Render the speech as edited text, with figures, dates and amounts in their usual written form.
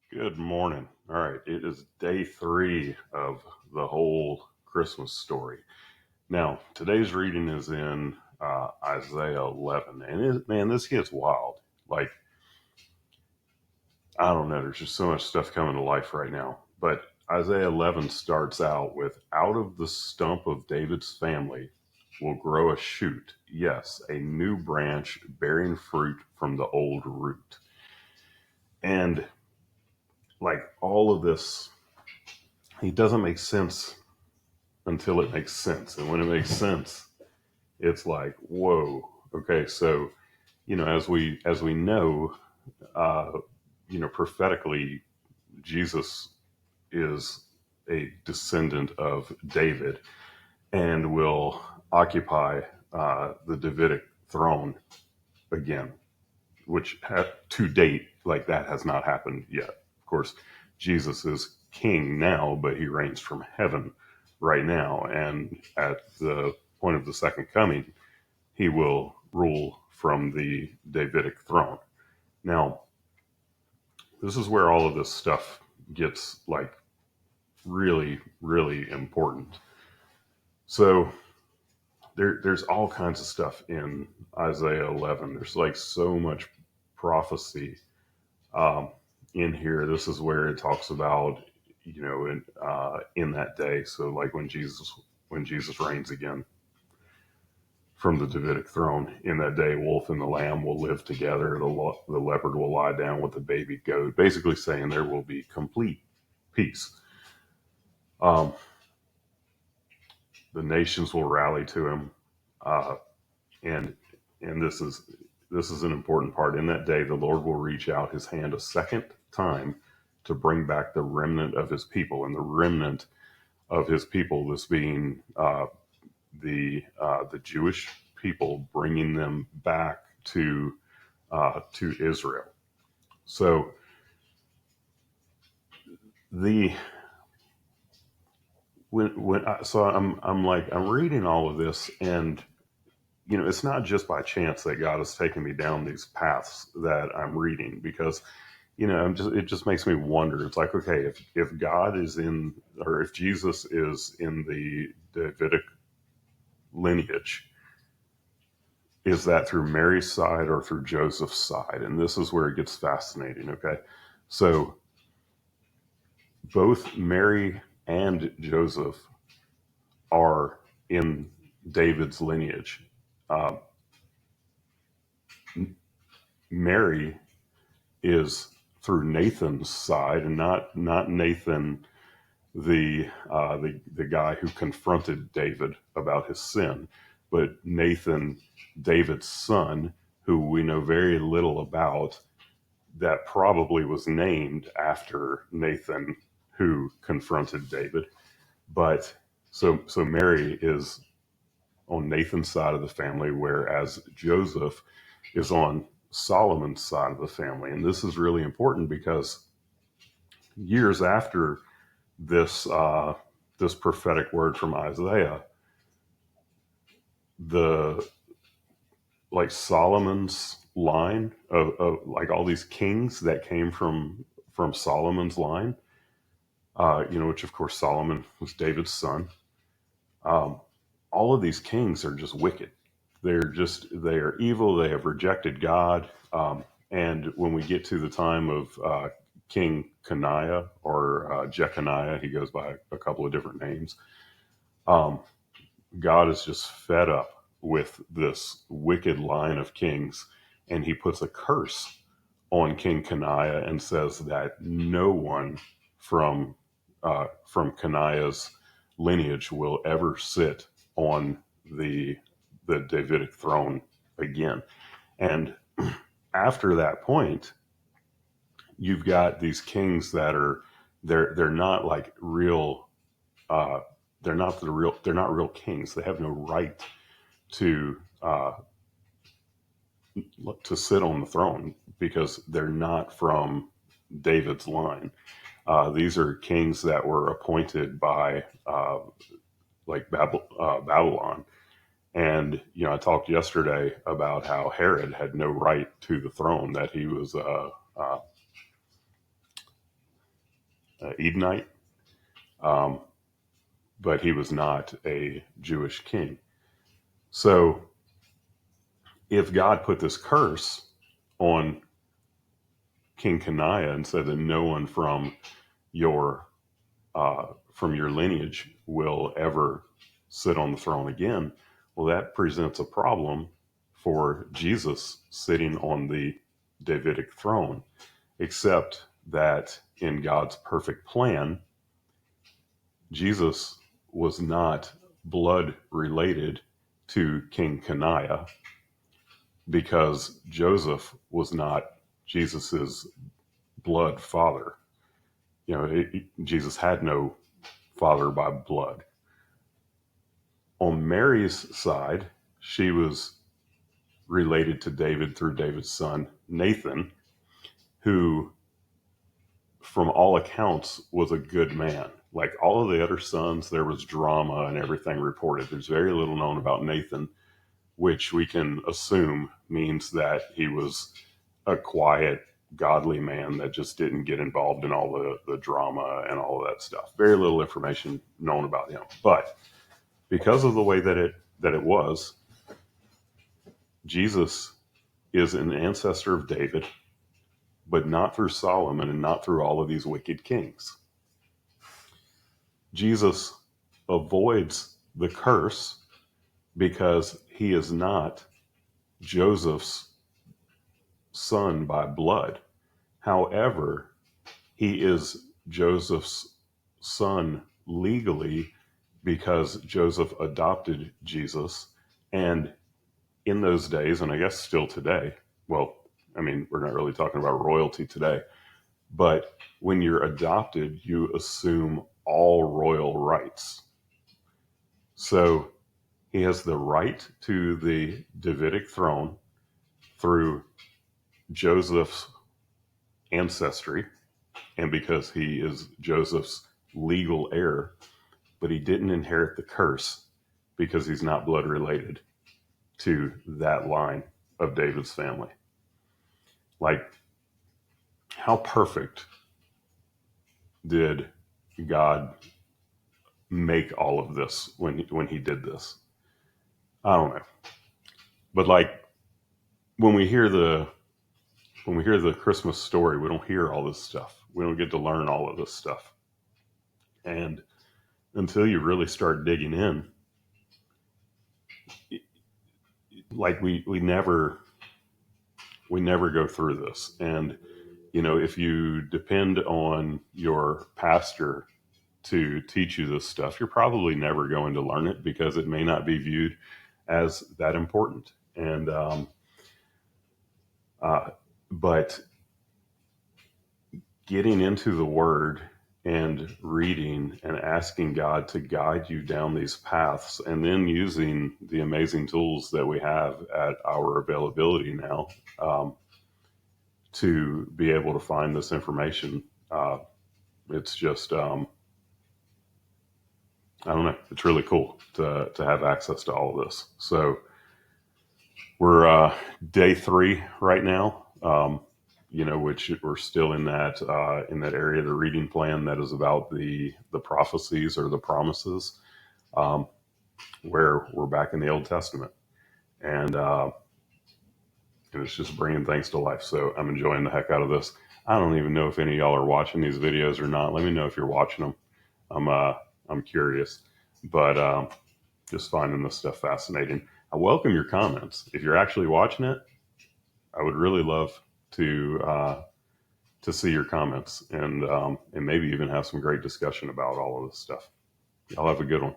Good morning. All right, it is day 3 of the whole Christmas story. Now, today's reading is in Isaiah 11, and man, this gets wild. Like, I don't know, there's just so much stuff coming to life right now. But Isaiah 11 starts out with, "Out of the stump of David's family will grow a shoot, yes, a new branch bearing fruit from the old root." And like all of this, it doesn't make sense until it makes sense. And when it makes sense, it's like, whoa, okay. So, as we know, uh, prophetically, Jesus is a descendant of David and will occupy the Davidic throne again, which to date, like that has not happened yet. Of course, Jesus is king now, but he reigns from heaven right now. And at the point of the second coming, he will rule from the Davidic throne. Now, this is where all of this stuff gets like really, really important. So there's all kinds of stuff in Isaiah 11. There's like so much prophecy um, in here. This is where it talks about, in that day. So like when Jesus reigns again from the Davidic throne, in that day, wolf and the lamb will live together. The leopard will lie down with the baby goat. Basically saying there will be complete peace. Um, the nations will rally to him, uh, and and this is an important part. In that day, the Lord will reach out His hand a second time to bring back the remnant of His people, and the remnant of His people, this being the Jewish people, bringing them back to Israel. So the I'm reading all of this, and it's not just by chance that God has taken me down these paths that I'm reading, because it just makes me wonder. It's like, okay, if God is in, or if Jesus is in the Davidic lineage, is that through Mary's side or through Joseph's side? And this is where it gets fascinating. Okay, so both Mary and Joseph are in David's lineage. Uh, Mary is through Nathan's side, and not Nathan, the guy who confronted David about his sin, but Nathan, David's son, who we know very little about, that probably was named after Nathan who confronted David. But so Mary is on Nathan's side of the family, whereas Joseph is on Solomon's side of the family. And this is really important because years after this prophetic word from Isaiah, the like Solomon's line of like all these kings that came from Solomon's line, which of course Solomon was David's son. Um, all of these kings are just wicked. They are evil. They have rejected God. And when we get to the time of King Coniah, or Jeconiah, he goes by a couple of different names. Um, God is just fed up with this wicked line of kings, and he puts a curse on King Coniah and says that no one from Coniah's lineage will ever sit on the the Davidic throne again. And after that point, you've got these kings that are they're not like real uh, they're not real kings. They have no right to to sit on the throne because they're not from David's line. These are kings that were appointed by Babylon. And I talked yesterday about how Herod had no right to the throne; that he was Edenite, um, but he was not a Jewish king. So if God put this curse on King Kenaiah and said that no one your from your lineage will ever sit on the throne again, well, that presents a problem for Jesus sitting on the Davidic throne, except that in God's perfect plan, Jesus was not blood related to King Kenaiah because Joseph was not Jesus's blood father. Jesus had no father by blood. On Mary's side, she was related to David through David's son, Nathan, who, from all accounts, was a good man. Like all of the other sons, there was drama and everything reported. There's very little known about Nathan, which we can assume means that he was a quiet, godly man that just didn't get involved in all the drama and all of that stuff. Very little information known about him. But because of the way that it was, Jesus is an ancestor of David, but not through Solomon and not through all of these wicked kings. Jesus avoids the curse because he is not Joseph's son by blood. However, he is Joseph's son legally because Joseph adopted Jesus. And in those days, and I guess still today, well, I mean, we're not really talking about royalty today, but when you're adopted, you assume all royal rights. So he has the right to the Davidic throne through Joseph's ancestry, and because he is Joseph's legal heir, but he didn't inherit the curse because he's not blood related to that line of David's family. Like, how perfect did God make all of this when he did this? I don't know. But like when we hear the Christmas story, we don't hear all this stuff. We don't get to learn all of this stuff. And until you really start digging in, like we never go through this. And if you depend on your pastor to teach you this stuff, you're probably never going to learn it because it may not be viewed as that important. And but getting into the Word and reading and asking God to guide you down these paths, and then using the amazing tools that we have at our availability now to be able to find this information. It's just, I don't know, it's really cool to have access to all of this. So we're day 3 right now. Which we're still in that area of the reading plan that is about the prophecies or the promises, where we're back in the Old Testament, and it's just bringing things to life. So I'm enjoying the heck out of this. I don't even know if any of y'all are watching these videos or not. Let me know if you're watching them. I'm curious, but just finding this stuff fascinating. I welcome your comments. If you're actually watching it, I would really love to see your comments and maybe even have some great discussion about all of this stuff. Y'all have a good one.